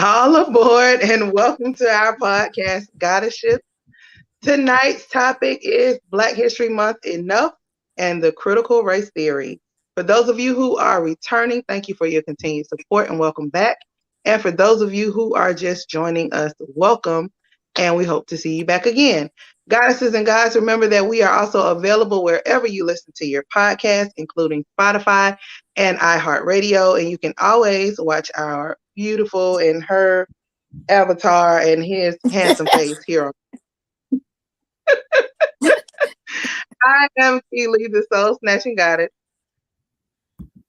All aboard and welcome to our podcast, Goddessship. Tonight's topic is Black History Month Enough and the Critical Race Theory. For those of you who are returning, thank you for your continued support and welcome back. And for those of you who are just joining us, welcome and we hope to see you back again. Goddesses and guys, remember that we are also available wherever you listen to your podcast, including Spotify and iHeartRadio. And you can always watch our beautiful and her avatar and his handsome face here on. I am Keely, the soul snatching goddess.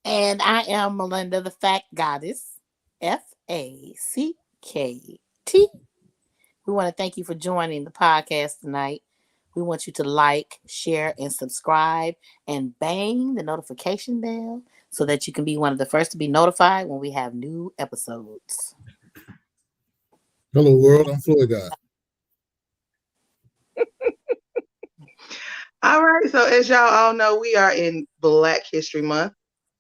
And I am Melinda, the fact goddess. FACKT. We want to thank you for joining the podcast tonight. We want you to like, share, and subscribe and bang the notification bell so that you can be one of the first to be notified when we have new episodes. Hello, world. I'm Floyd Guy. All right. So as y'all all know, we are in Black History Month.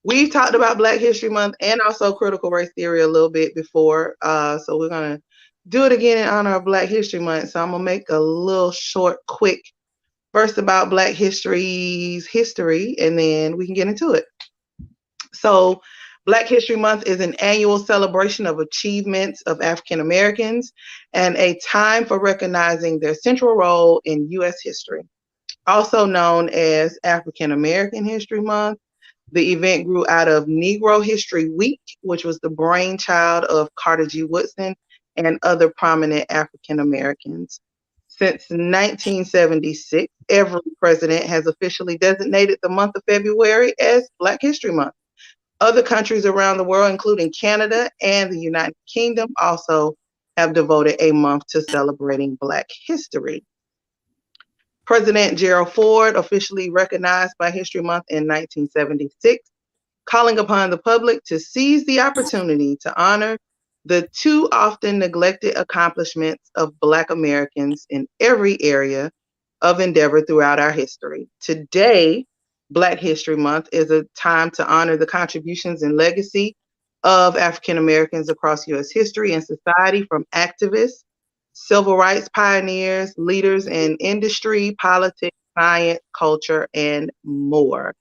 We've talked about Black History Month and also critical race theory a little bit before. So we're going to do it again in honor of Black History Month. So I'm going to make a little short, quick verse about Black history's history, and then we can get into it. So Black History Month is an annual celebration of achievements of African Americans and a time for recognizing their central role in U.S. history. Also known as African American History Month, the event grew out of Negro History Week, which was the brainchild of Carter G. Woodson and other prominent African Americans. Since 1976, every president has officially designated the month of February as Black History Month. Other countries around the world, including Canada and the United Kingdom, also have devoted a month to celebrating Black history. President Gerald Ford officially recognized Black History Month in 1976, calling upon the public to seize the opportunity to honor the too often neglected accomplishments of Black Americans in every area of endeavor throughout our history. Today, Black History Month is a time to honor the contributions and legacy of African Americans across U.S. history and society, from activists, civil rights pioneers, leaders in industry, politics, science, culture, and more.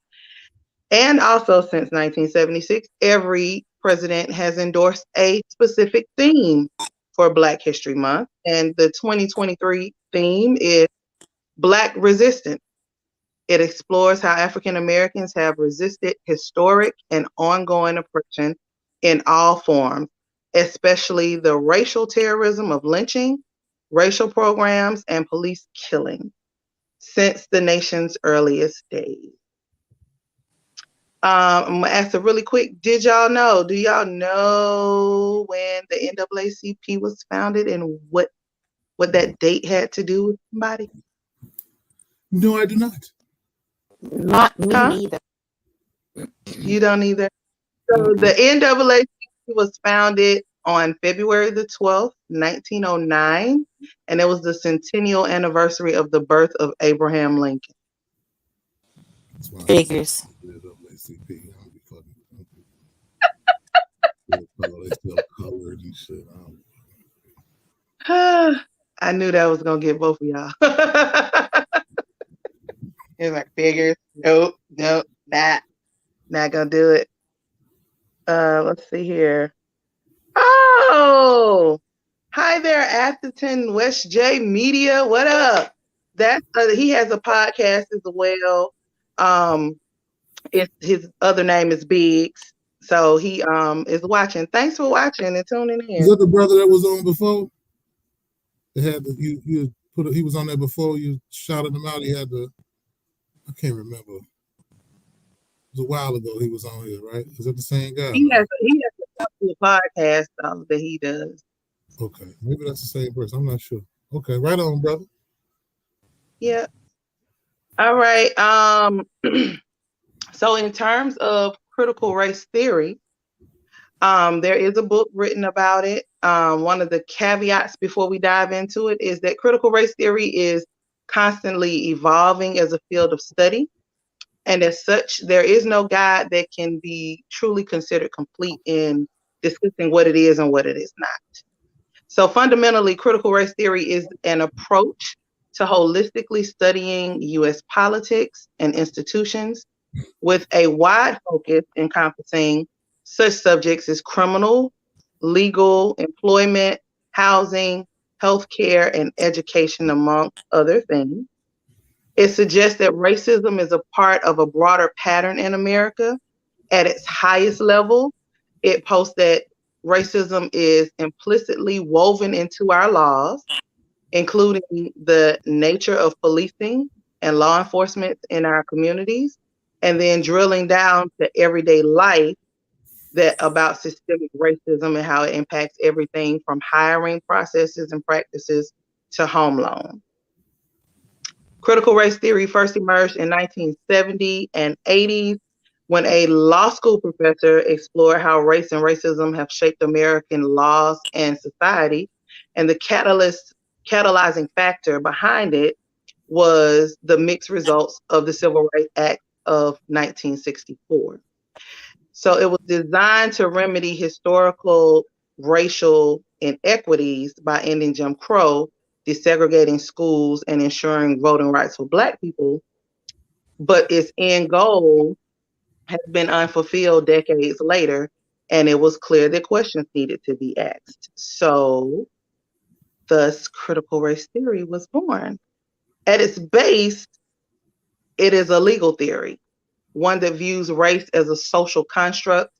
And also since 1976, every president has endorsed a specific theme for Black History Month. And the 2023 theme is Black Resistance. It explores how African Americans have resisted historic and ongoing oppression in all forms, especially the racial terrorism of lynching, racial programs, and police killing since the nation's earliest days. I'm going to ask a really quick, do y'all know when the NAACP was founded and what that date had to do with somebody? No, I do not. Not me neither. You don't either? So the NAACP was founded on February the 12th, 1909, and it was the centennial anniversary of the birth of Abraham Lincoln. Figures. I knew that was gonna get both of y'all. It's like figures. Nope, not gonna do it. Let's see here. Oh, hi there, Atherton West J Media. What up? That's he has a podcast as well. His other name is Biggs. So he is watching. Thanks for watching and tuning in. Is that the brother that was on before? They had he was on there before. You shouted him out. He had I can't remember. It was a while ago he was on here, right? Is that the same guy? He has a couple of podcasts that he does. Okay, maybe that's the same person. I'm not sure. Okay, right on, brother. Yeah. All right. So in terms of critical race theory, there is a book written about it. One of the caveats before we dive into it is that critical race theory is constantly evolving as a field of study. And as such, there is no guide that can be truly considered complete in discussing what it is and what it is not. So fundamentally, critical race theory is an approach to holistically studying U.S. politics and institutions with a wide focus encompassing such subjects as criminal, legal, employment, housing, healthcare, and education, among other things. It suggests that racism is a part of a broader pattern in America. At its highest level, it posts that racism is implicitly woven into our laws, including the nature of policing and law enforcement in our communities, and then drilling down to everyday life that about systemic racism and how it impacts everything from hiring processes and practices to home loans. Critical race theory first emerged in 1970 and 80s when a law school professor explored how race and racism have shaped American laws and society. And the catalyzing factor behind it was the mixed results of the Civil Rights Act of 1964. So it was designed to remedy historical racial inequities by ending Jim Crow, desegregating schools, and ensuring voting rights for Black people. But its end goal has been unfulfilled decades later, and it was clear that questions needed to be asked. So, thus, critical race theory was born. At its base, it is a legal theory, one that views race as a social construct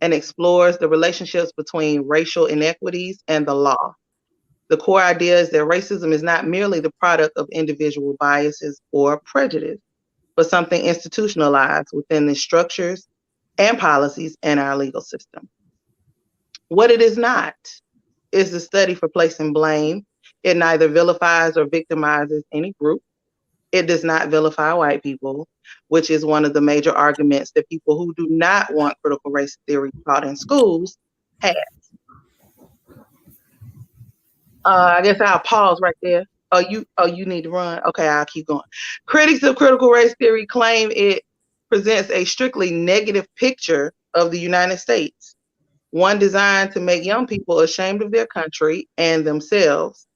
and explores the relationships between racial inequities and the law. The core idea is that racism is not merely the product of individual biases or prejudice, but something institutionalized within the structures and policies in our legal system. What it is not is the study for placing blame. It neither vilifies or victimizes any group. It does not vilify white people, which is one of the major arguments that people who do not want critical race theory taught in schools have. I guess I'll pause right there. You need to run. Okay, I'll keep going. Critics of critical race theory claim it presents a strictly negative picture of the United States, one designed to make young people ashamed of their country and themselves.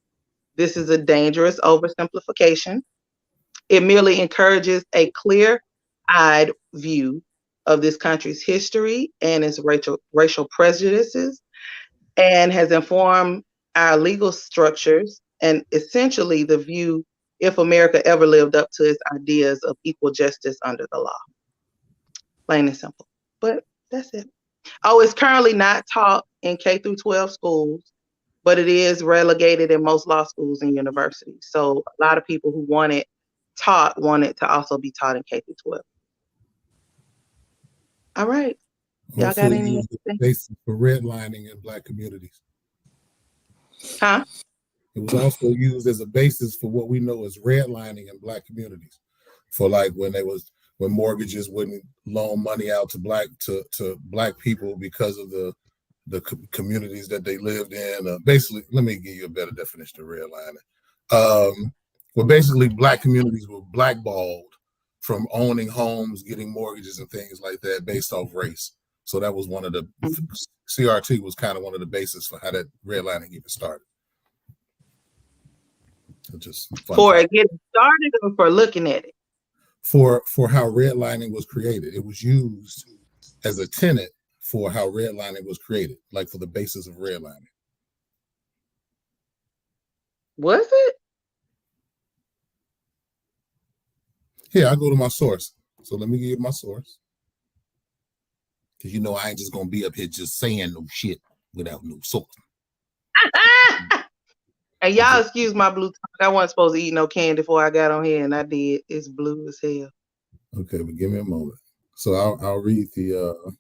This is a dangerous oversimplification. It merely encourages a clear-eyed view of this country's history and its racial prejudices, and has informed our legal structures and essentially the view if America ever lived up to its ideas of equal justice under the law. Plain and simple. But that's it. Oh, it's currently not taught in K through 12 schools, but it is relegated in most law schools and universities. So a lot of people who want it taught want it to also be taught in K through 12. All right. Y'all Also got any? used as a basis for redlining in Black communities. Huh? It was also used as a basis for what we know as redlining in Black communities, for like when mortgages wouldn't loan money out to Black people because of the communities that they lived in. Basically, let me give you a better definition of redlining. Well, basically, Black communities were blackballed from owning homes, getting mortgages, and things like that based off race. So that was one of the CRT was kind of one of the bases for how that redlining even started. Just for getting started or for looking at it? For how redlining was created. It was used as a tenet for how redlining was created, like for the basis of redlining. Was it? Here, I go to my source. So let me give you my source. Because I ain't just gonna be up here just saying no shit without no source. And y'all excuse my blue talk. I wasn't supposed to eat no candy before I got on here, and I did. It's blue as hell. Okay, but give me a moment. So I'll read the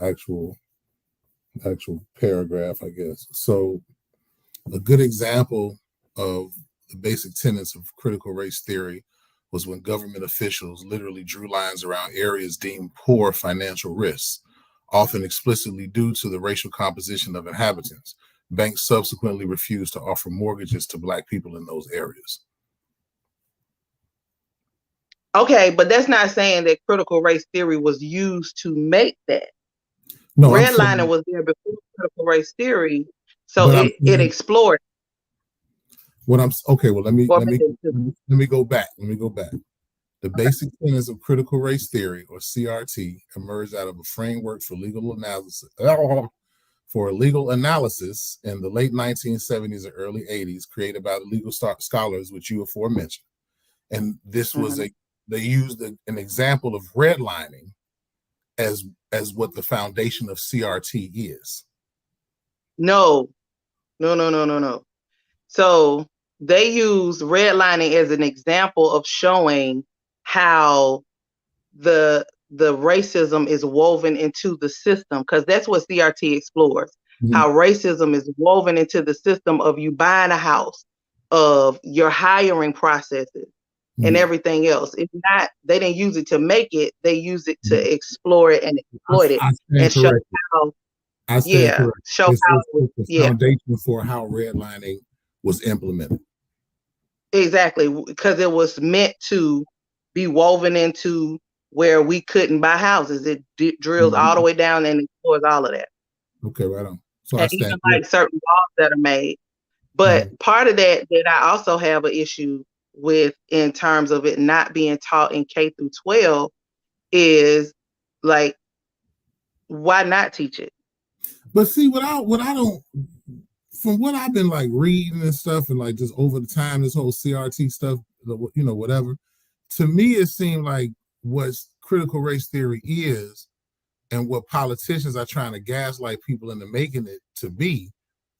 actual paragraph, I guess. So a good example of the basic tenets of critical race theory was when government officials literally drew lines around areas deemed poor financial risks, often explicitly due to the racial composition of inhabitants. Banks subsequently refused to offer mortgages to Black people in those areas. Okay, but that's not saying that critical race theory was used to make that. No, I'm Redlining saying, was there before critical race theory, so but I'm it saying explored what I'm okay. Well, or made it to- let me go back. Let me go back. The basic tenets of critical race theory, or CRT, emerged out of a framework for legal analysis in the late 1970s and early 80s, created by the legal scholars which you aforementioned. And this was they used an example of redlining as what the foundation of CRT is. No. So they use redlining as an example of showing how the racism is woven into the system, because that's what CRT explores. How racism is woven into the system of you buying a house, of your hiring processes, and everything else. It's not, they didn't use it to make it, they use it to explore it and exploit it and show how, show It's how, the foundation for how redlining was implemented. Exactly, because it was meant to be woven into where we couldn't buy houses. It drills all the way down and explores all of that. Okay, right on. So and even like certain laws that are made. But part of that I also have an issue with in terms of it not being taught in K through 12 is like, why not teach it? But see, what I don't, from what I've been like reading and stuff, and like just over the time, this whole CRT stuff, you know, whatever, to me it seemed like what critical race theory is and what politicians are trying to gaslight people into making it to be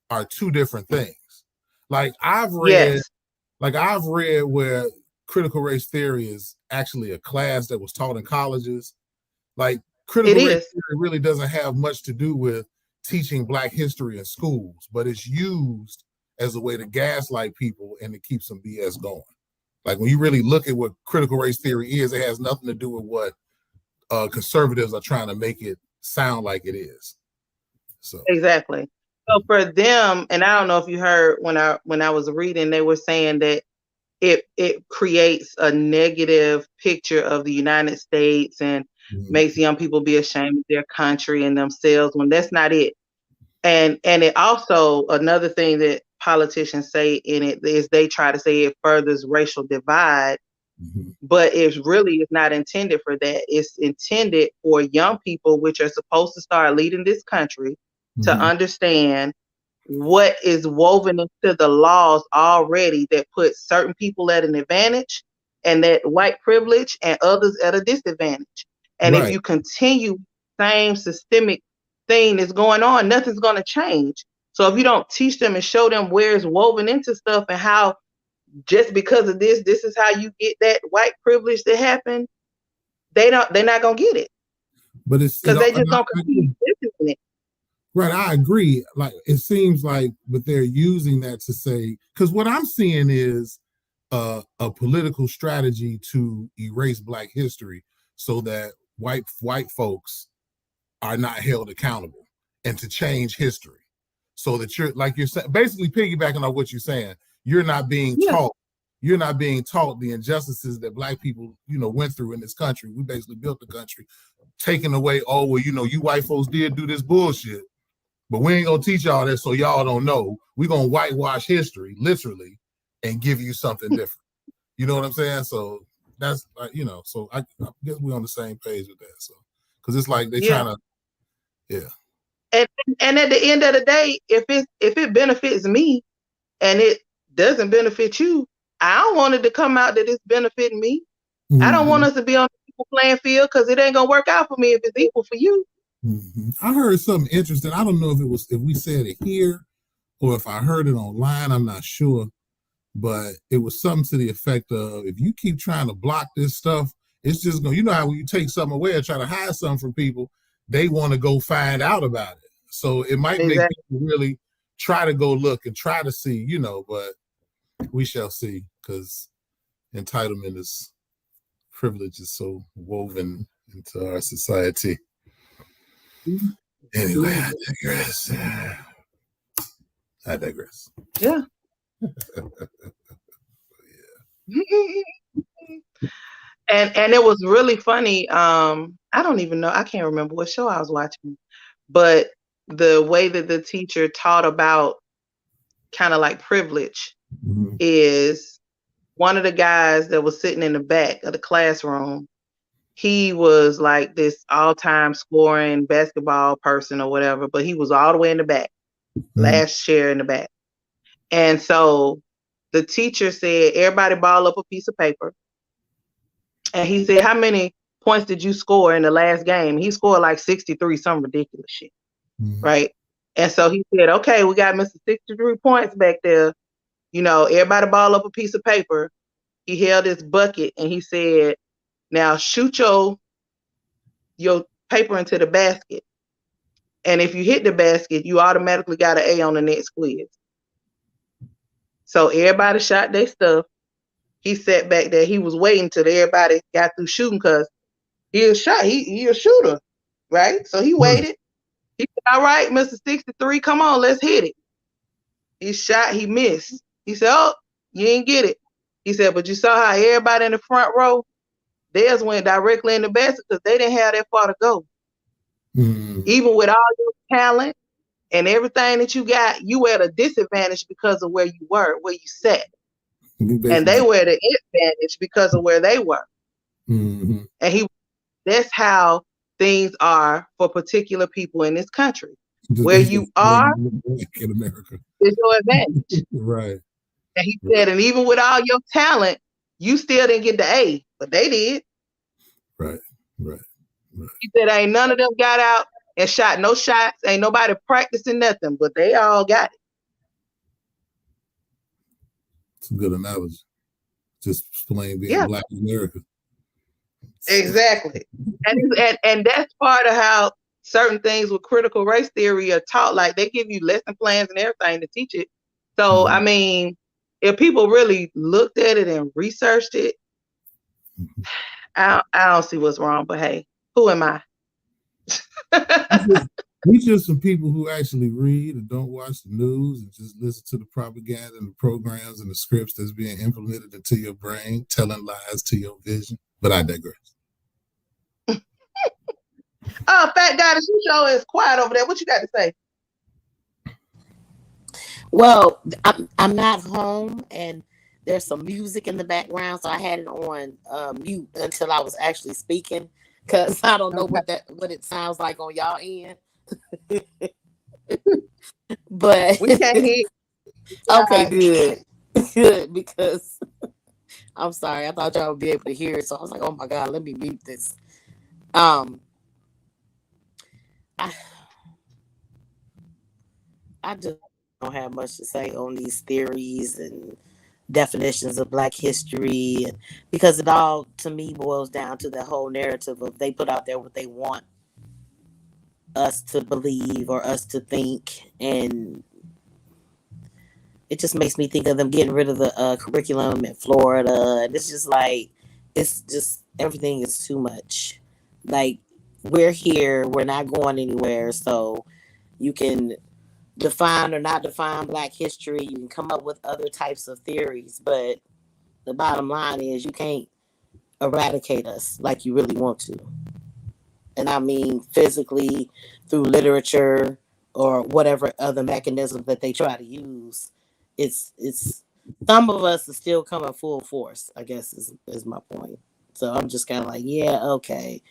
are two different things. Like I've read where critical race theory is actually a class that was taught in colleges. Like critical race theory really doesn't have much to do with teaching Black history in schools, but it's used as a way to gaslight people and to keep some BS going. Like when you really look at what critical race theory is, it has nothing to do with what conservatives are trying to make it sound like it is. So exactly. So for them, and I don't know if you heard when I was reading, they were saying that it creates a negative picture of the United States and makes young people be ashamed of their country and themselves, when that's not it. And it also, another thing that politicians say in it is they try to say it furthers racial divide, but it's not intended for that. It's intended for young people, which are supposed to start leading this country, to understand what is woven into the laws already that put certain people at an advantage and that white privilege and others at a disadvantage. And if you continue the same systemic thing that's going on, nothing's going to change. So if you don't teach them and show them where it's woven into stuff and how just because of this is how you get that white privilege to happen, they're not going to get it. But it's because they just don't continue in it. Right, I agree. Like it seems like, but they're using that to say, because what I'm seeing is a political strategy to erase Black history so that white folks are not held accountable, and to change history so that you're saying, basically piggybacking on what you're saying, you're not being taught. You're not being taught the injustices that Black people, went through in this country. We basically built the country, taking away, oh, well, you white folks did do this bullshit, but we ain't gonna teach y'all that so y'all don't know. We're gonna whitewash history, literally, and give you something different. You know what I'm saying? So that's, so I guess we're on the same page with that. So, because it's like they're trying to, And at the end of the day, if it benefits me and it doesn't benefit you, I don't want it to come out that it's benefiting me. I don't want us to be on the equal playing field, because it ain't gonna work out for me if it's equal for you. I heard something interesting. I don't know if we said it here or if I heard it online. I'm not sure, but it was something to the effect of, if you keep trying to block this stuff, it's just going, how when you take something away or try to hide something from people, they want to go find out about it. So it might make people really try to go look and try to see, but we shall see, because entitlement is, privilege is so woven into our society. Anyway, I digress. Yeah. And it was really funny. I don't even know. I can't remember what show I was watching, but the way that the teacher taught about kind of like privilege is one of the guys that was sitting in the back of the classroom. He was like this all-time scoring basketball person or whatever, but he was all the way in the back, last chair in the back. And so the teacher said, everybody ball up a piece of paper. And he said, how many points did you score in the last game? He scored like 63, some ridiculous shit. Right? And so he said, okay, we got Mr. 63 points back there. You know, everybody ball up a piece of paper. He held his bucket and he said, now shoot your paper into the basket. And if you hit the basket, you automatically got an A on the next quiz. So everybody shot their stuff. He sat back there. He was waiting till everybody got through shooting because he a shooter, right? So he waited. He said, all right, Mr. 63, come on, let's hit it. He shot, he missed. He said, oh, you didn't get it. He said, but you saw how everybody in the front row, theirs went directly in the basket because they didn't have that far to go. Even with all your talent and everything that you got, you were at a disadvantage because of where you were, where you sat. And they were at an advantage because of where they were. And that's how things are for particular people in this country. Where you are in America is your advantage. Right. And he said, and even with all your talent, you still didn't get the A, but they did. Right. He said, ain't none of them got out and shot no shots. Ain't nobody practicing nothing, but they all got it. It's a good analogy. Just explain being Black in America. Exactly. And that's part of how certain things with critical race theory are taught. Like they give you lesson plans and everything to teach it. So, I mean, if people really looked at it and researched it, I don't see what's wrong, but hey, who am I? We just some people who actually read and don't watch the news and just listen to the propaganda and the programs and the scripts that's being implemented into your brain, telling lies to your vision. But I digress. Oh, Fat Goddess, you show is quiet over there. What you got to say? Well, I'm not home and there's some music in the background, so I had it on mute until I was actually speaking because I don't know what it sounds like on y'all end. But we can't hear. Okay, good because I'm sorry, I thought y'all would be able to hear it, so I was like, oh my god, let me mute this. I just don't have much to say on these theories and definitions of Black history, and because it all to me boils down to the whole narrative of they put out there what they want us to believe or us to think, and it just makes me think of them getting rid of the curriculum in Florida, and it's just like everything is too much. Like, we're here, we're not going anywhere, so you can define or not define Black history, you can come up with other types of theories, but the bottom line is you can't eradicate us like you really want to. And I mean physically, through literature or whatever other mechanism that they try to use. It's some of us are still coming full force, I guess is my point. So I'm just kind of like, yeah, okay,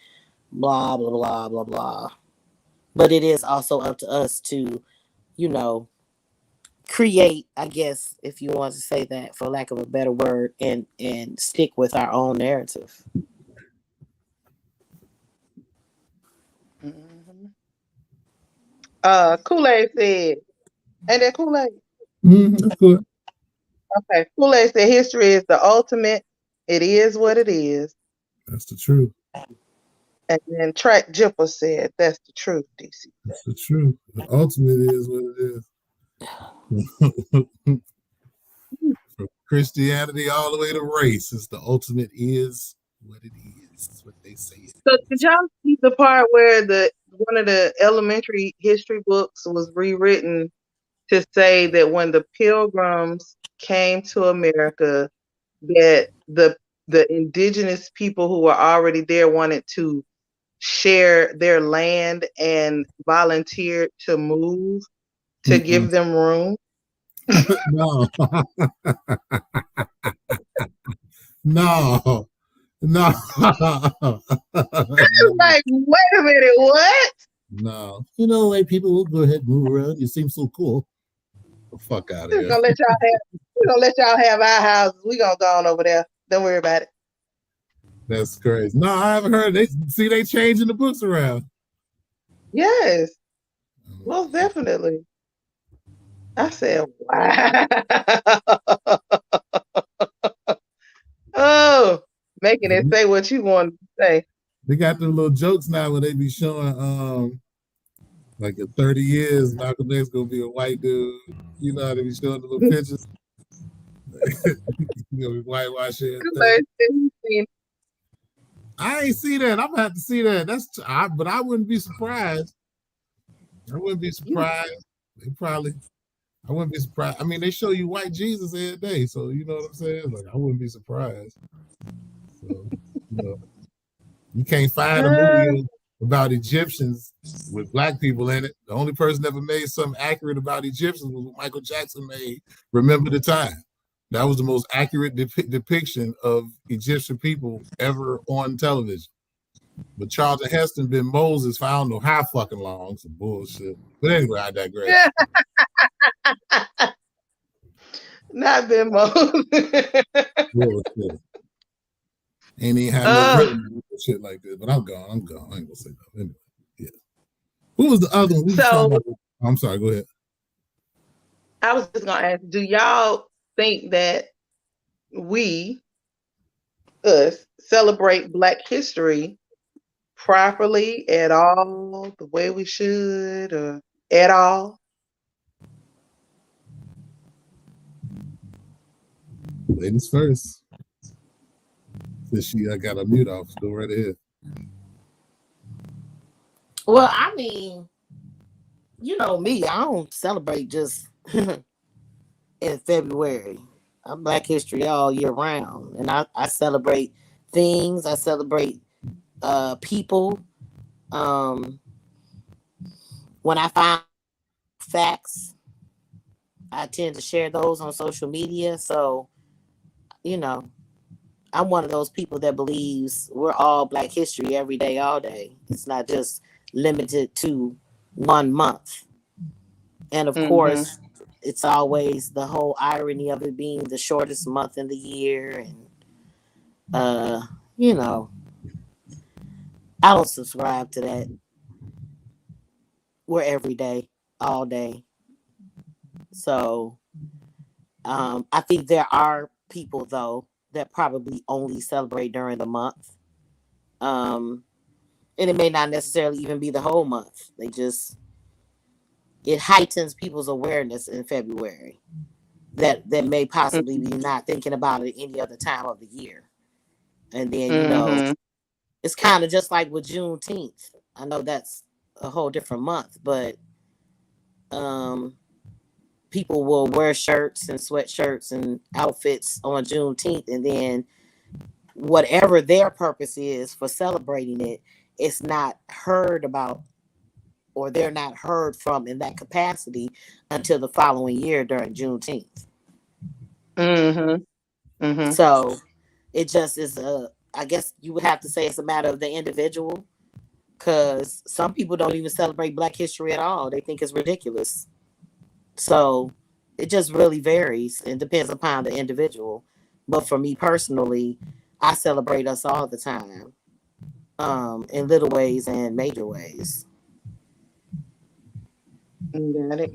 blah blah blah blah blah. But it is also up to us to, create, I guess, if you want to say that, for lack of a better word, and stick with our own narrative. Kool-Aid said, ain't that Kool-Aid? That's good. Okay, Kool-Aid said history is the ultimate. It is what it is. That's the truth. And then Track Jipper said, that's the truth, DC. That's the truth. The ultimate is what it is. From Christianity all the way to race, it's the ultimate is what it is. That's what they say. So did y'all see the part where one of the elementary history books was rewritten to say that when the Pilgrims came to America, that the indigenous people who were already there wanted to share their land and volunteered to move to give them room? No. No. No. Like, wait a minute, what? No. You know, like people will go ahead and move around. You seem so cool. The fuck out of We're here. gonna let y'all have our houses. We gonna go on over there. Don't worry about it. That's crazy. No, I haven't heard. They changing the books around. Yes, most definitely. I said, wow. Oh, making it say what you wanted to say. They got the little jokes now where they be showing like in 30 years, Malcolm X gonna be a white dude. You know how they be showing the little pictures. You know, whitewash it. I ain't see that. I'm gonna have to see that. But I wouldn't be surprised. I wouldn't be surprised. I wouldn't be surprised. I mean, they show you white Jesus every day, so you know what I'm saying? Like, I wouldn't be surprised. So, you know, you can't find a movie about Egyptians with black people in it. The only person ever made something accurate about Egyptians was what Michael Jackson made, Remember the Time. That was the most accurate depiction of Egyptian people ever on television. But Charlton Heston been Moses for I don't know how fucking long. Some bullshit. But anyway, I digress. Not been Moses. Bullshit. Ain't even had no written shit like this. But I'm gone. I ain't gonna say that. Anyway, yeah. Who was the other one? I'm sorry, go ahead. I was just gonna ask, do y'all think that us celebrate Black history properly at all, the way we should, or at all? Ladies first. Since I got a mute off, go right ahead. Well, I mean, you know me, I don't celebrate just in February. I'm Black History all year round, and I celebrate things. I celebrate people. When I find facts, I tend to share those on social media. So, you know, I'm one of those people that believes we're all Black history every day, all day. It's not just limited to 1 month. And of course, it's always the whole irony of it being the shortest month in the year. And, you know, I don't subscribe to that. We're every day, all day. So I think there are people, though, that probably only celebrate during the month. And it may not necessarily even be the whole month. It heightens people's awareness in February that may possibly be not thinking about it any other time of the year. And then, you know, it's kind of just like with Juneteenth. I know that's a whole different month, but people will wear shirts and sweatshirts and outfits on Juneteenth, and then whatever their purpose is for celebrating it, it's not heard about, or they're not heard from in that capacity until the following year during Juneteenth. So it just is I guess you would have to say it's a matter of the individual, because some people don't even celebrate Black history at all. They think it's ridiculous. So it just really varies and depends upon the individual. But for me personally, I celebrate us all the time, in little ways and major ways. Got it.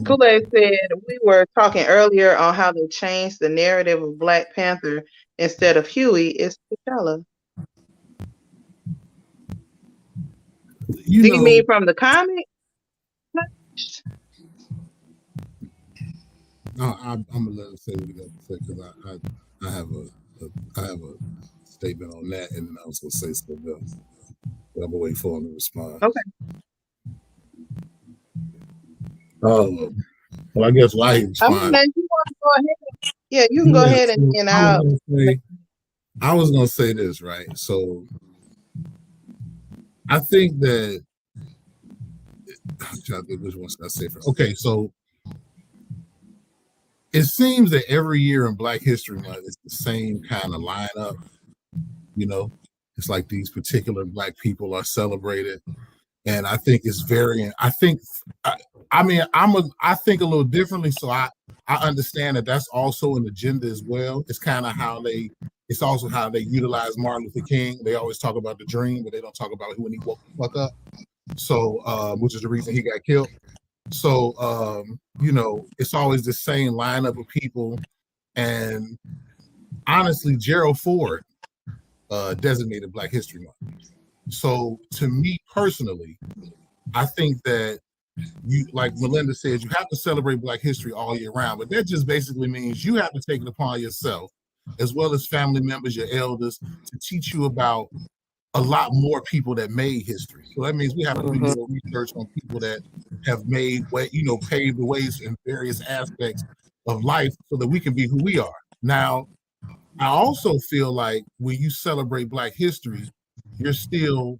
Kool-Aid said we were talking earlier on how they changed the narrative of Black Panther. Instead of Huey, it's T'Challa. Do you mean from the comic? No, I'm gonna let him say what he got to say, because I have a statement on that, and then I was gonna say something else. But I'm gonna wait for him to respond. Okay. Well, I guess why he responded. You want to go ahead? Yeah, you can go ahead and I was gonna say this, right? So I think that I'm trying to think which one's I say first. Okay, so it seems that every year in Black History Month it's the same kind of lineup. You know, it's like these particular Black people are celebrated, and I think it's very. I think, I mean, I think a little differently, so I understand that that's also an agenda as well. It's kind of how they. It's also how they utilize Martin Luther King. They always talk about the dream, but they don't talk about when he woke the fuck up. So, which is the reason he got killed. So, you know, it's always the same lineup of people. And honestly, Gerald Ford designated Black History Month. So to me personally, I think that you, like Melinda said, you have to celebrate Black history all year round, but that just basically means you have to take it upon yourself, as well as family members, your elders, to teach you about a lot more people that made history. So that means we have to do more research on people that have made way, you know, paved the ways in various aspects of life so that we can be who we are. Now, I also feel like when you celebrate Black history, you're still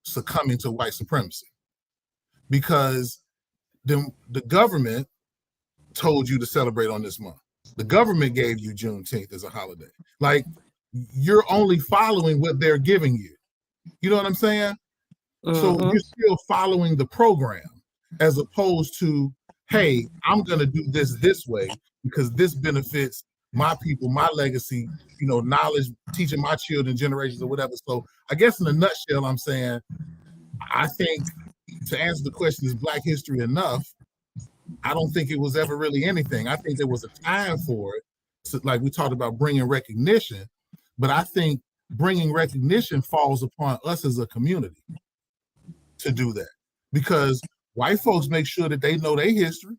succumbing to white supremacy, because the government told you to celebrate on this month. The government gave you Juneteenth as a holiday. Like, you're only following what they're giving you. You know what I'm saying? So you're still following the program, as opposed to, hey, I'm going to do this way because this benefits my people, my legacy, you know, knowledge, teaching my children, generations or whatever. So I guess in a nutshell, I'm saying, I think to answer the question, is Black history enough? I don't think it was ever really anything. I think there was a time for it. So, like we talked about bringing recognition, but I think bringing recognition falls upon us as a community to do that, because white folks make sure that they know their history.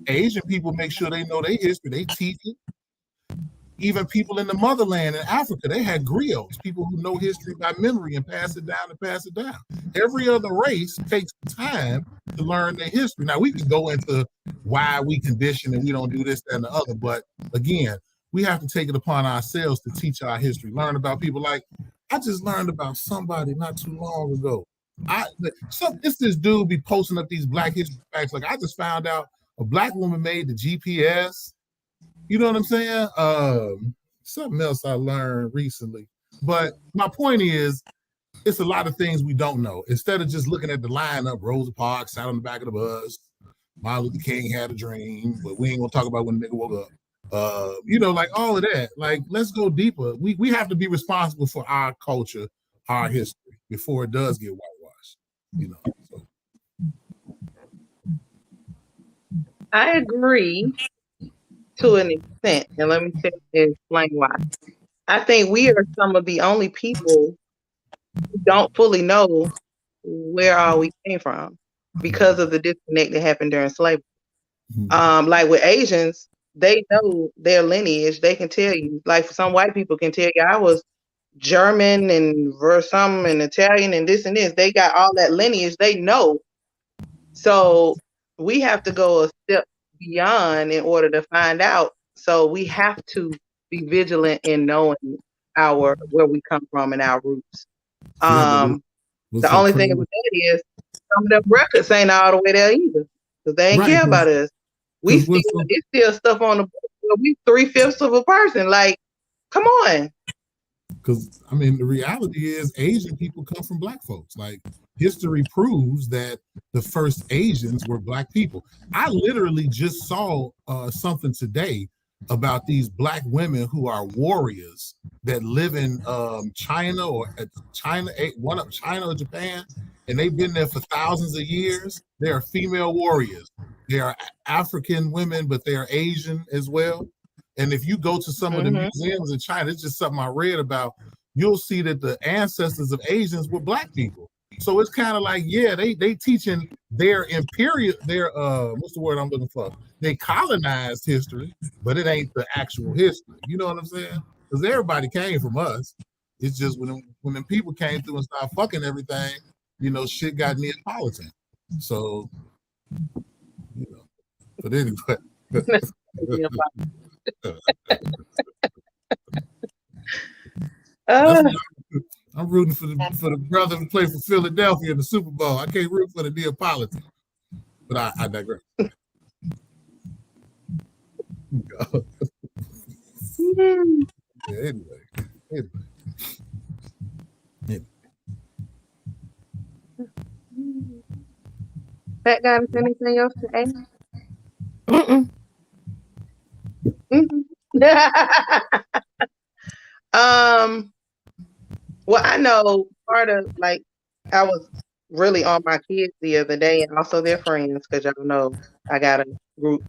Asian people make sure they know their history. They teach it. Even people in the motherland in Africa, they had griots, people who know history by memory and pass it down and pass it down. Every other race takes time to learn their history. Now, we can go into why we condition and we don't do this, that, and the other, but again, we have to take it upon ourselves to teach our history, learn about people. Like, I just learned about somebody not too long ago. It's this dude be posting up these Black history facts. Like, I just found out a Black woman made the GPS. You know what I'm saying? Something else I learned recently. But my point is, it's a lot of things we don't know. Instead of just looking at the lineup, Rosa Parks sat on the back of the bus, Martin Luther King had a dream, but we ain't gonna talk about when the nigga woke up. You know, like all of that. Like, let's go deeper. We have to be responsible for our culture, our history, before it does get whitewashed. You know. So. I agree to an extent, and let me explain why. I think we are some of the only people who don't fully know where all we came from because of the disconnect that happened during slavery. Like with Asians, they know their lineage. They can tell you. Like, some white people can tell you, I was German and some and Italian and this and this. They got all that lineage. They know. So we have to go a step beyond in order to find out. So we have to be vigilant in knowing where we come from and our roots. The only thing with that is some of them records ain't all the way there either, because they ain't care about us. It's still stuff on the book. We 3/5 of a person. Like, come on. Because I mean, the reality is Asian people come from Black folks. Like, history proves that the first Asians were Black people. I literally just saw something today about these Black women who are warriors that live in China or China or Japan, and they've been there for thousands of years. They are female warriors. They are African women, but they are Asian as well. And if you go to some of the museums in China, it's just something I read about, you'll see that the ancestors of Asians were Black people. So it's kind of like, yeah, they teaching their what's the word I'm looking for? They colonized history, but it ain't the actual history. You know what I'm saying? Because everybody came from us. It's just when them people came through and started fucking everything, you know, shit got Neapolitan. So, you know, but anyway. I'm rooting for the brother who played for Philadelphia in the Super Bowl. I can't root for the Neapolitan. But I digress. Yeah, anyway. Pat got anything else to add? Well, I know part of like I was really on my kids the other day and also their friends because y'all know I got a group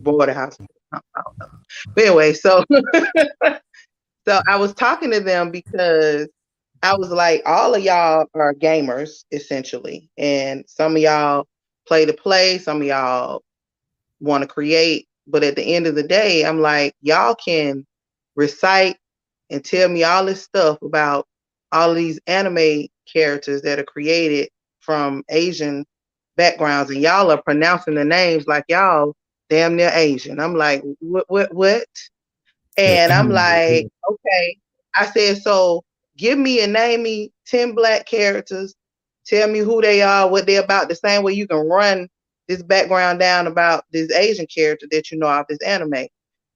boarding house. I don't know. But anyway, so so I was talking to them because I was like, all of y'all are gamers essentially, and some of y'all play to play, some of y'all want to create, but at the end of the day, I'm like, y'all can recite and tell me all this stuff about all of these anime characters that are created from Asian backgrounds, and y'all are pronouncing the names like y'all damn near Asian. I'm like, what? And I'm like, okay. I said, so give me and name me 10 Black characters. Tell me who they are, what they're about. The same way you can run this background down about this Asian character that you know off this anime.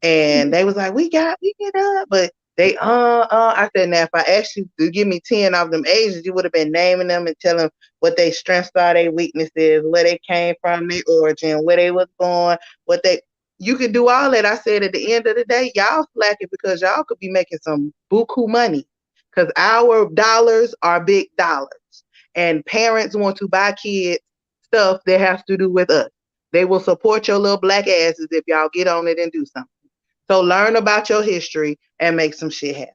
And they was like, we get up, but they I said, now if I asked you to give me 10 of them Asians, you would have been naming them and telling what their strengths are, their weaknesses, where they came from, their origin, where they was born, what they. You could do all that. I said at the end of the day, y'all slacking because y'all could be making some buku money because our dollars are big dollars. And parents want to buy kids stuff that has to do with us. They will support your little Black asses if y'all get on it and do something. So learn about your history and make some shit happen.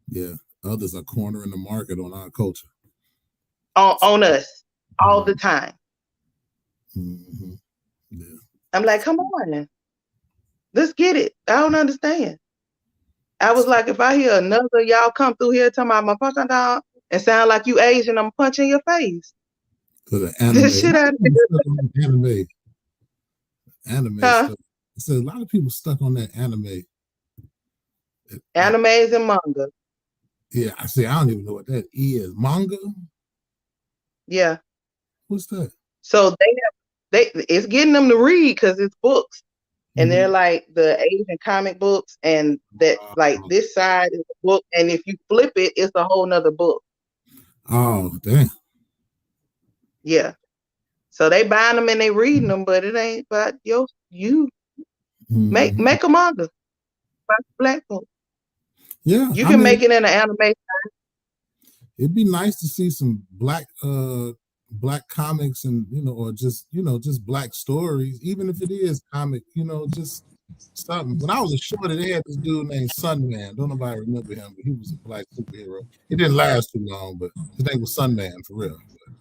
Yeah, others are cornering the market on our culture. On us all the time. Mm-hmm. Yeah. I'm like, come on. Let's get it. I don't understand. I was like, if I hear another y'all come through here talking about my punch down and sound like you Asian, I'm punching your face. For the anime. This shit out anime stuff. So a lot of people stuck on that anime. Animes and manga. Yeah, I see. I don't even know what that is. Manga? Yeah. What's that? So it's getting them to read because it's books. And they're like the Asian comic books, and that like this side is a book, and if you flip it, it's a whole nother book. Oh, damn. Yeah. So they buying them and they reading them, but it ain't about you make a manga about Black folks. Yeah. You can make it in an anime. It'd be nice to see some black comics and or just Black stories, even if it is comic, just something. When I was a shorty, they had this dude named Sunman. Don't nobody remember him, but he was a Black superhero. It didn't last too long, but his name was Sunman for real. But,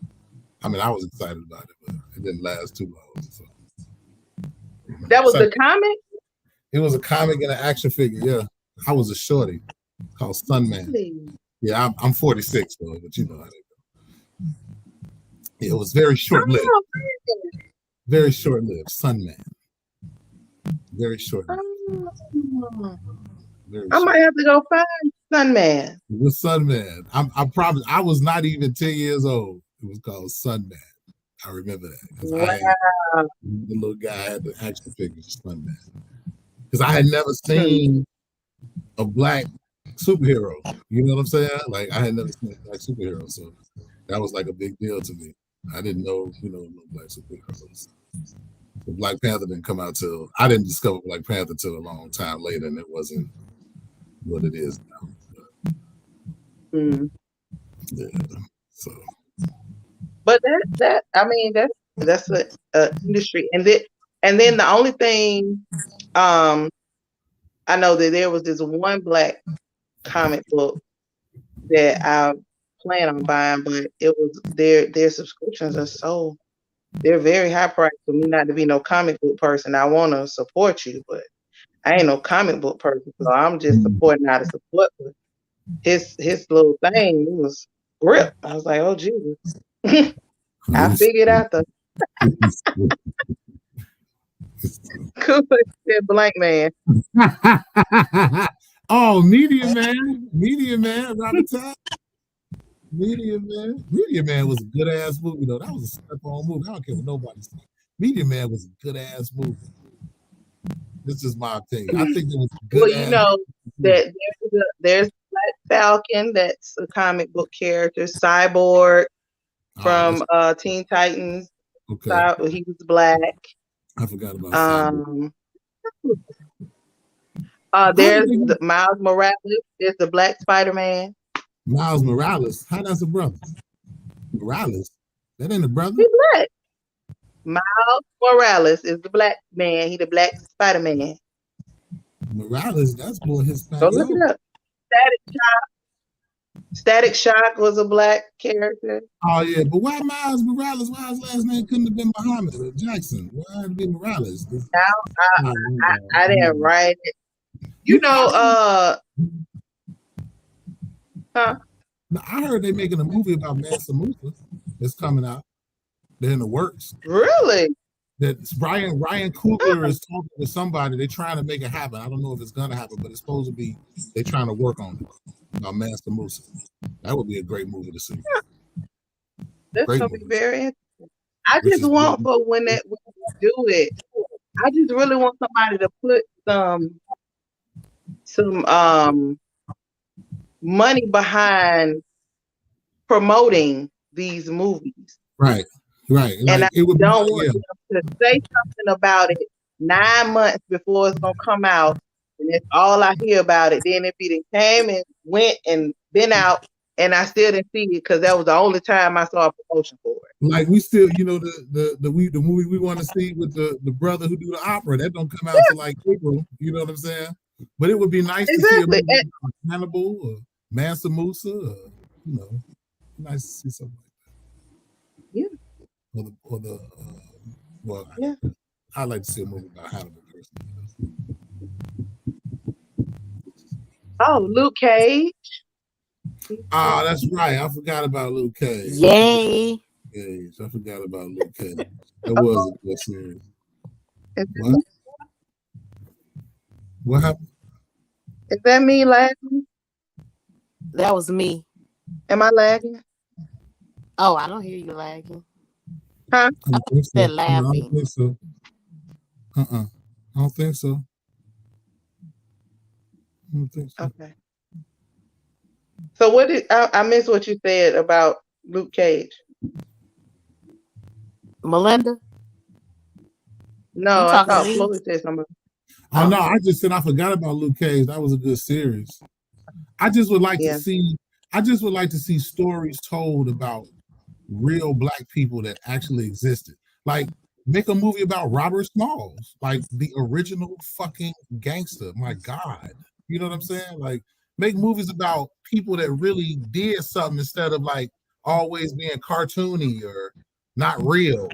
I mean, I was excited about it, but it didn't last too long. So. That was the comic? It was a comic and an action figure, yeah. I was a shorty called Sunman. Yeah, I'm 46 though, but you know how they go. It was very short-lived. Very short-lived. Sunman. Very short-lived. I might have to go find Sunman. It was Sunman. I was not even 10 years old. It was called Sunman. I remember that. Wow. The little guy had the action figures of Sunman. Because I had never seen a Black superhero. You know what I'm saying? Like I had never seen a Black superhero. So that was like a big deal to me. I didn't know, no Black superheroes. So Black Panther didn't come out till I didn't discover Black Panther till a long time later, and it wasn't what it is now. Yeah. So. But that's an industry, and then the only thing, I know that there was this one Black comic book that I plan on buying, but it was their subscriptions are they're very high priced for me not to be no comic book person. I want to support you, but I ain't no comic book person, so I'm just supporting out of support. But his little thing was grip. I was like, oh Jesus. I figured out the blank man. Oh, Media Man, Robert Todd. Media Man was a good ass movie though. That was a step on movie. I don't care what nobody says. Media Man was a good ass movie. This is my opinion. I think it was a good Well, ass movie. that there's Black Falcon, that's a comic book character. Cyborg from Teen Titans. Okay. He was black. I forgot about Cyborg. There's Miles Morales. There's the Black Spider-Man. Miles Morales. How that's a brother? Morales. That ain't a brother. He's black. Miles Morales is the black man. He the Black Spider-Man. Morales, that's more Hispanic. Go look it up. Static Shock was a black character. Oh yeah, but why Miles Morales? Why his last name couldn't have been Muhammad or Jackson? Why had to be Morales? I didn't write it. Huh? I heard they're making a movie about Mansa Musa that's coming out. They're in the works. Really? That Ryan Coogler is talking with somebody. They're trying to make it happen. I don't know if it's gonna happen, but it's supposed to be. They're trying to work on it about Mansa Musa. That would be a great movie to see. That's gonna be very interesting. I just want for when they do it. I just really want somebody to put some money behind promoting these movies. Right. And like, I don't want them to say something about it 9 months before it's gonna come out, and it's all I hear about it. Then if it came and went and been out, and I still didn't see it because that was the only time I saw a promotion for it. Like we still, the movie we want to see with the brother who do the opera, that don't come out till like April. You know what I'm saying? But it would be nice to see a movie about Hannibal or Mansa Musa, or, nice to see something like that. Yeah. I'd like to see a movie about Hannibal personally. Oh, Luke Cage. Ah, that's right. I forgot about Luke Cage. Yay! I forgot about Luke Cage. That was a good series. What? What happened? Is that me lagging? That was me. Am I lagging? Oh, I don't hear you lagging. Huh? I think you said laughing. No, I don't think so. I don't think so. Okay. So what did I missed what you said about Luke Cage? Melinda? No, I thought Chloe said something. Oh no, I just said I forgot about Luke Cage. That was a good series. I just would like to see stories told about real black people that actually existed. Like make a movie about Robert Smalls, like the original fucking gangster. My God. You know what I'm saying? Like make movies about people that really did something instead of like always being cartoony or not real,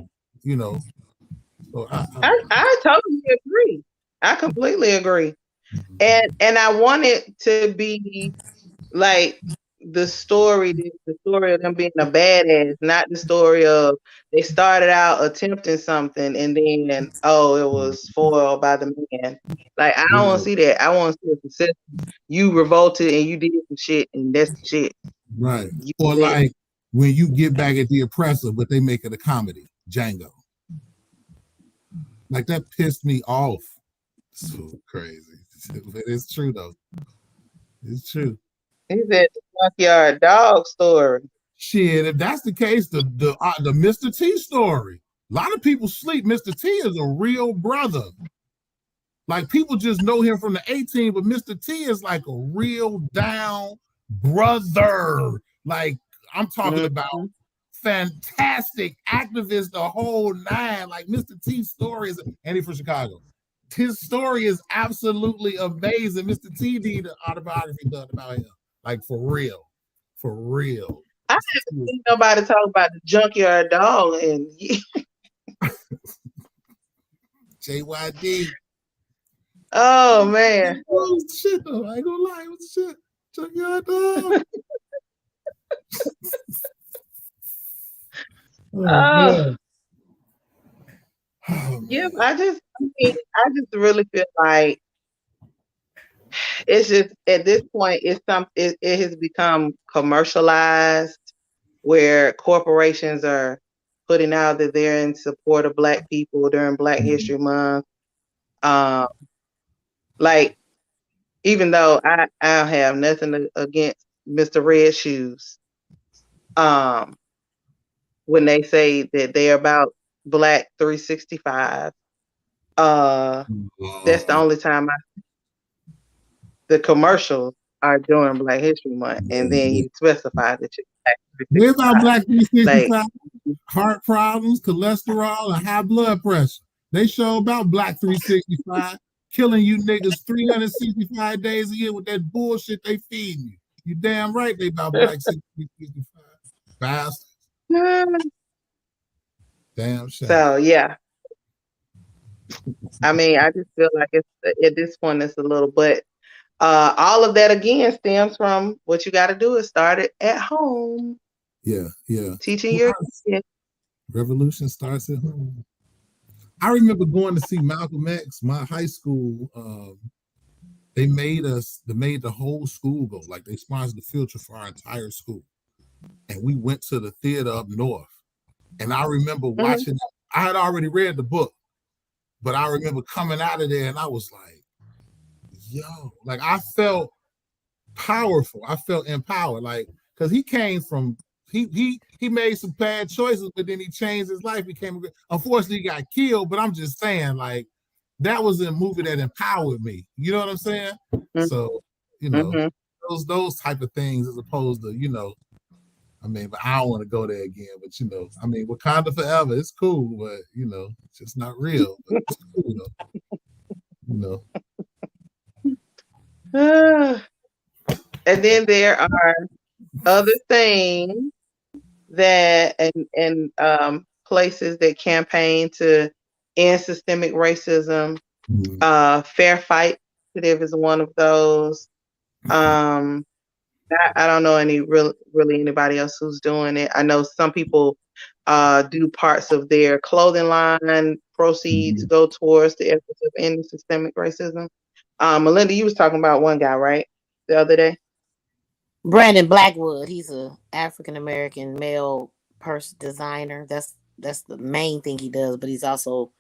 So I totally agree. I completely agree. And I want it to be like the story of them being a badass, not the story of they started out attempting something and then it was foiled by the man. Like I don't want to see that. I want to see a success. You revolted and you did some shit and that's the shit. Right. Or like when you get back at the oppressor, but they make it a comedy, Django. Like that pissed me off. So crazy. But it's true though. It's true. He said the Junkyard Dog story. Shit, if that's the case, the Mr. T story. A lot of people sleep. Mr. T is a real brother. Like people just know him from the 18, but Mr. T is like a real down brother. Like I'm talking about fantastic activist, the whole nine. Like Mr. T's story is, and he's from Chicago. His story is absolutely amazing. Mr. T did an autobiography done about him. Like for real. I haven't seen nobody talk about the Junkyard Dog and JYD. Oh man. What was the shit though? I ain't gonna lie, what's the shit? Junkyard Dog. Yeah, I just really feel like it's just at this point it has become commercialized where corporations are putting out that they're in support of Black people during Black History Month. Like, even though I have nothing against Mr. Red Shoes, when they say that they're about Black 365, that's the only time the commercials are during Black History Month, and then you specify that you're Black Where's our 365. Black 365? Like, Heart problems, cholesterol, and high blood pressure. They show about Black 365, killing you niggas 365 days a year with that bullshit they feeding you. You damn right they about Black 365. Bastards. Damn shame. so yeah. I mean, I just feel like it's at this point it's a little, but all of that again stems from what you got to do is start it at home. Yeah. Teaching your kids. Revolution starts at home. I remember going to see Malcolm X. My high school, they made the whole school go. Like, they sponsored the field trip for our entire school, and we went to the theater up north. And I remember watching. I had already read the book, but I remember coming out of there and I was like, yo, like, I felt powerful. I felt empowered, like, because he came from, he made some bad choices, but then he changed his life, unfortunately he got killed, but I'm just saying, like, that was a movie that empowered me. You know what I'm saying? So, you know, those type of things, as opposed to, you know, I mean, but I don't want to go there again. But, you know, I mean, Wakanda Forever, it's cool, but, you know, it's just not real. But it's cool, though. You know. And then there are other things that and places that campaign to end systemic racism. Fair Fight Initiative is one of those. I don't know really anybody else who's doing it. I know some people do parts of their clothing line proceeds go towards the efforts of ending systemic racism. Melinda, you was talking about one guy, right? The other day. Brandon Blackwood. He's a African American male purse designer. That's the main thing he does. But he's also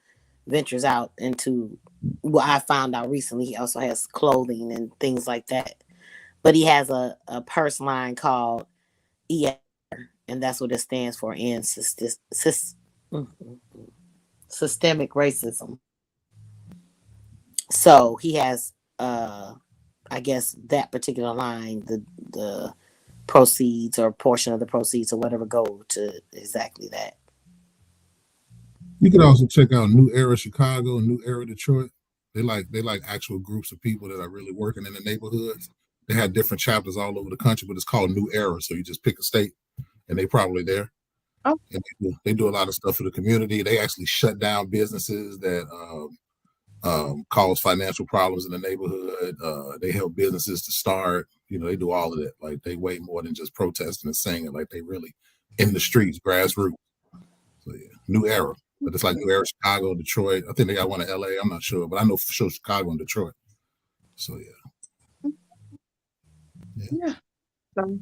ventures out into what I found out recently. He also has clothing and things like that. But he has a purse line called ER, and that's what it stands for, in systemic racism. So he has, I guess, that particular line, the proceeds or portion of the proceeds or whatever go to exactly that. You can also check out New Era Chicago and New Era Detroit. They like actual groups of people that are really working in the neighborhoods. They have different chapters all over the country, but it's called New Era. So you just pick a state, and they probably there. Oh. And they do a lot of stuff for the community. They actually shut down businesses that cause financial problems in the neighborhood. They help businesses to start. You know, they do all of that. Like, they way more than just protesting and singing. Like, they really in the streets, grassroots. So yeah, New Era. But it's like New Era, Chicago, Detroit. I think they got one in LA. I'm not sure, but I know for sure Chicago and Detroit. So yeah. So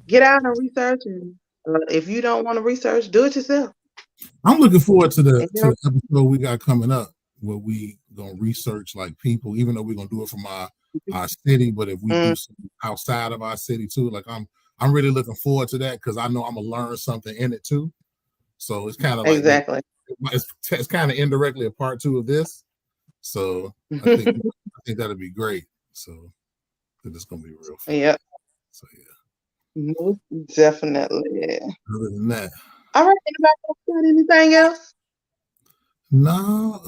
get out and research, and if you don't want to research, do it yourself. I'm looking forward to the episode we got coming up, where we gonna research, like, people, even though we're gonna do it from our city, but if we do something outside of our city too, like, I'm really looking forward to that, because I know I'm gonna learn something in it too. So it's kind of like, exactly, it's kind of indirectly a part 2 of this. So I think that'll be great. So it's gonna be real fun. Yep. So yeah. Most definitely. Other than that. All right, anybody else got anything else? No,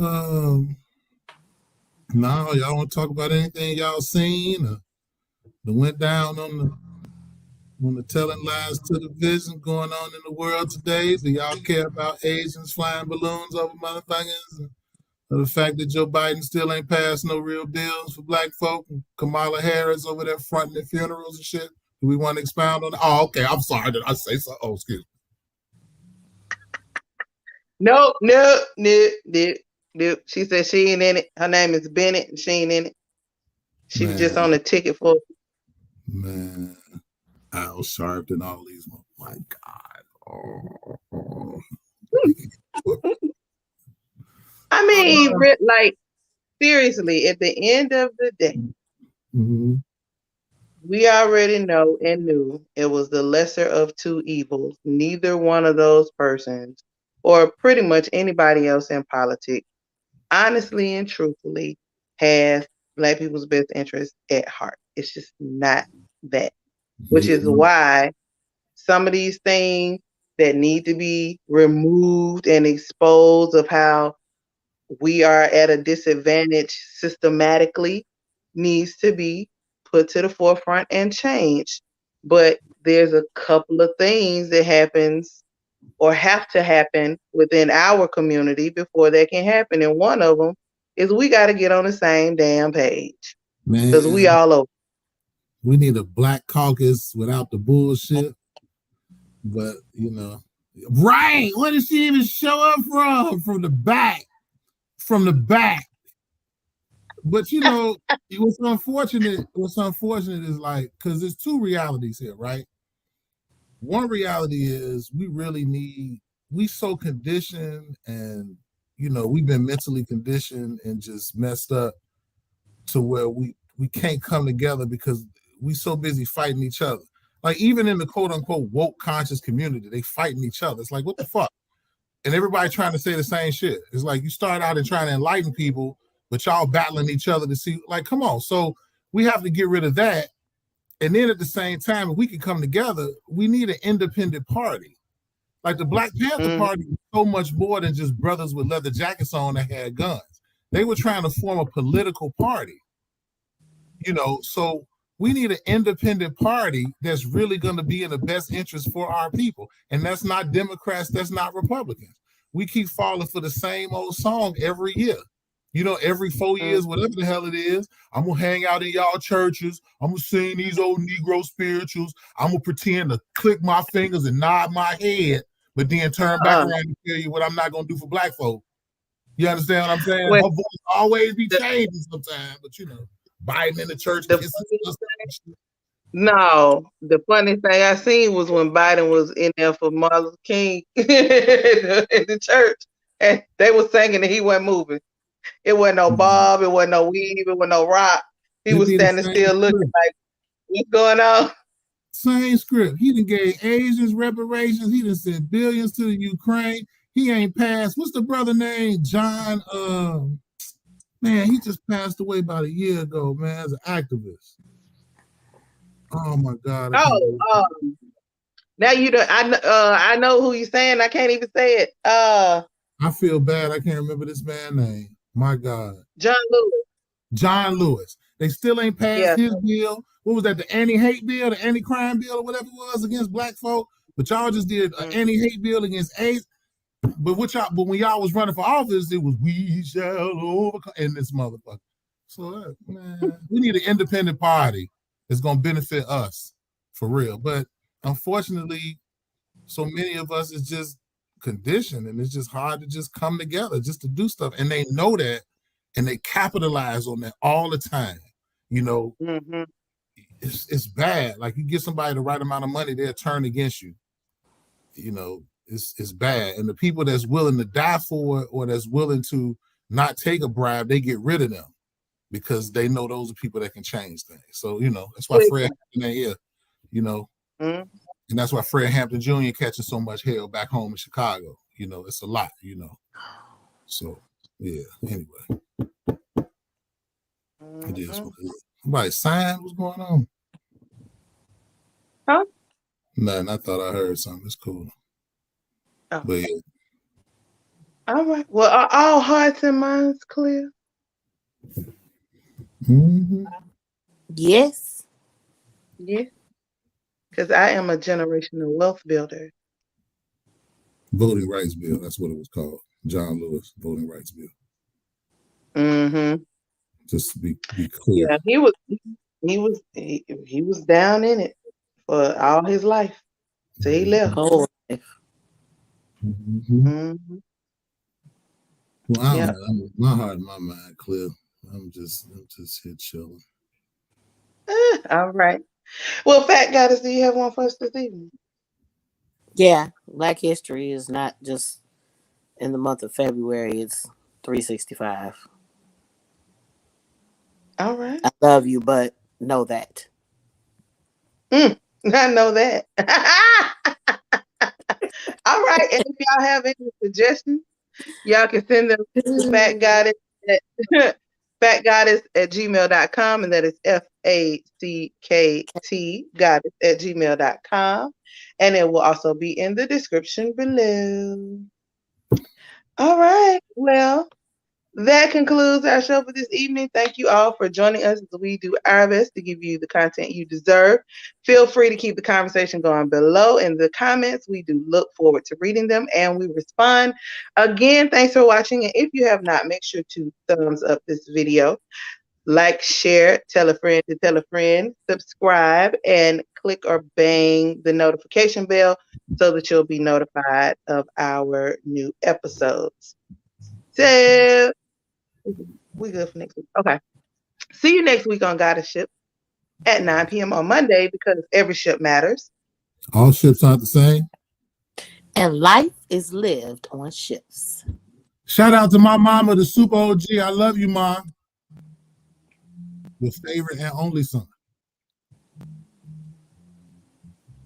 y'all want to talk about anything y'all seen or that went down on the telling lies to the vision going on in the world today? Do y'all care about Asians flying balloons over motherfuckers? Or the fact that Joe Biden still ain't passed no real bills for Black folk, and Kamala Harris over there fronting their funerals and shit? Do we want to expound on that? Oh, okay. I'm sorry. Did I say so? Oh, excuse me. No. She said she ain't in it. Her name is Bennett, and she ain't in it. She was just on the ticket for. Man, Al Sharpton, all these my God. Oh. I mean, like seriously, at the end of the day, we already know and knew it was the lesser of two evils. Neither one of those persons, or pretty much anybody else in politics, honestly and truthfully, has Black people's best interest at heart. It's just not that. Which is why some of these things that need to be removed and exposed of how we are at a disadvantage systematically needs to be put to the forefront and changed. But there's a couple of things that happens or have to happen within our community before that can happen. And one of them is we got to get on the same damn page because we all over. We need a Black caucus without the bullshit. But, you know, right. Where did she even show up from? From the back. From the back. But, you know, what's unfortunate is like, because there's two realities here, right? One reality is we so conditioned and, you know, we've been mentally conditioned and just messed up to where we can't come together because we so busy fighting each other. Like even in the quote unquote woke conscious community, they fighting each other. It's like, what the fuck? And everybody trying to say the same shit. It's like you start out and trying to enlighten people, but y'all battling each other to see, like, come on. So we have to get rid of that. And then at the same time, if we can come together, we need an independent party. Like the Black Panther Party was so much more than just brothers with leather jackets on that had guns. They were trying to form a political party. You know, so we need an independent party that's really going to be in the best interest for our people. And that's not Democrats, that's not Republicans. We keep falling for the same old song every year. You know, every 4 years, whatever the hell it is, I'm going to hang out in y'all churches. I'm going to sing these old Negro spirituals. I'm going to pretend to click my fingers and nod my head, but then turn back around and tell you what I'm not going to do for Black folk. You understand what I'm saying? Her voice always be changing sometimes, but you know, Biden in the church. No, the funny thing I seen was when Biden was in there for Martin Luther King in the church, and they were singing and he wasn't moving. It wasn't no bob, it wasn't no weave, it wasn't no rock. He was standing still looking like, what's going on? Same script. He done gave Asians reparations. He done sent billions to the Ukraine. He ain't passed. What's the brother name? John, man, he just passed away about a year ago, man, as an activist. Oh my God. Now you don't. I know who you're saying. I can't even say it. I feel bad. I can't remember this man's name. My God. John Lewis. John Lewis. They still ain't passed his bill. What was that? The anti-hate bill, the anti-crime bill, or whatever it was against Black folk. But y'all just did an anti-hate bill against AIDS. But when y'all was running for office, it was we shall overcome in this motherfucker. So man, we need an independent party that's gonna benefit us for real. But unfortunately, so many of us is just conditioned, and it's just hard to just come together just to do stuff. And they know that, and they capitalize on that all the time. You know, it's bad. Like you get somebody the right amount of money, they'll turn against you. You know, it's bad. And the people that's willing to die for it or that's willing to not take a bribe, they get rid of them because they know those are people that can change things. So, you know, that's why Fred Hampton ain't here, you know. And that's why Fred Hampton Jr. catching so much hell back home in Chicago. You know, it's a lot, you know. So, yeah, anyway. It is what it is. Somebody signed? What's going on? Huh? Nothing. I thought I heard something. It's cool. Oh. But yeah. All right. Well, are all hearts and minds clear? Yes. Yeah. Because I am a generational wealth builder. Voting Rights Bill. That's what it was called. John Lewis Voting Rights Bill. Just to be clear. Yeah, he was down in it for all his life. So he left. Oh. Well, I don't know. My heart and my mind clear. I'm just here chilling. All right. Well, Fat Goddess, do you have one for us this evening? Yeah, Black History is not just in the month of February. It's 365. All right. I love you, but know that. I know that. All right. And if y'all have any suggestions, y'all can send them to Fat Goddess at fatgoddess@gmail.com, and that is FACKT goddess at gmail.com. And it will also be in the description below. All right. Well, that concludes our show for this evening. Thank you all for joining us as we do our best to give you the content you deserve. Feel free to keep the conversation going below in the comments. We do look forward to reading them and we respond. Again, thanks for watching. And if you have not, make sure to thumbs up this video, like, share, tell a friend to tell a friend, subscribe, and click or bang the notification bell so that you'll be notified of our new episodes. So we good for next week. Okay. See you next week on Goddess Ship at 9 p.m. on Monday, because every ship matters. All ships aren't the same. And life is lived on ships. Shout out to my mama, the super OG. I love you, Mom. Your favorite and only son.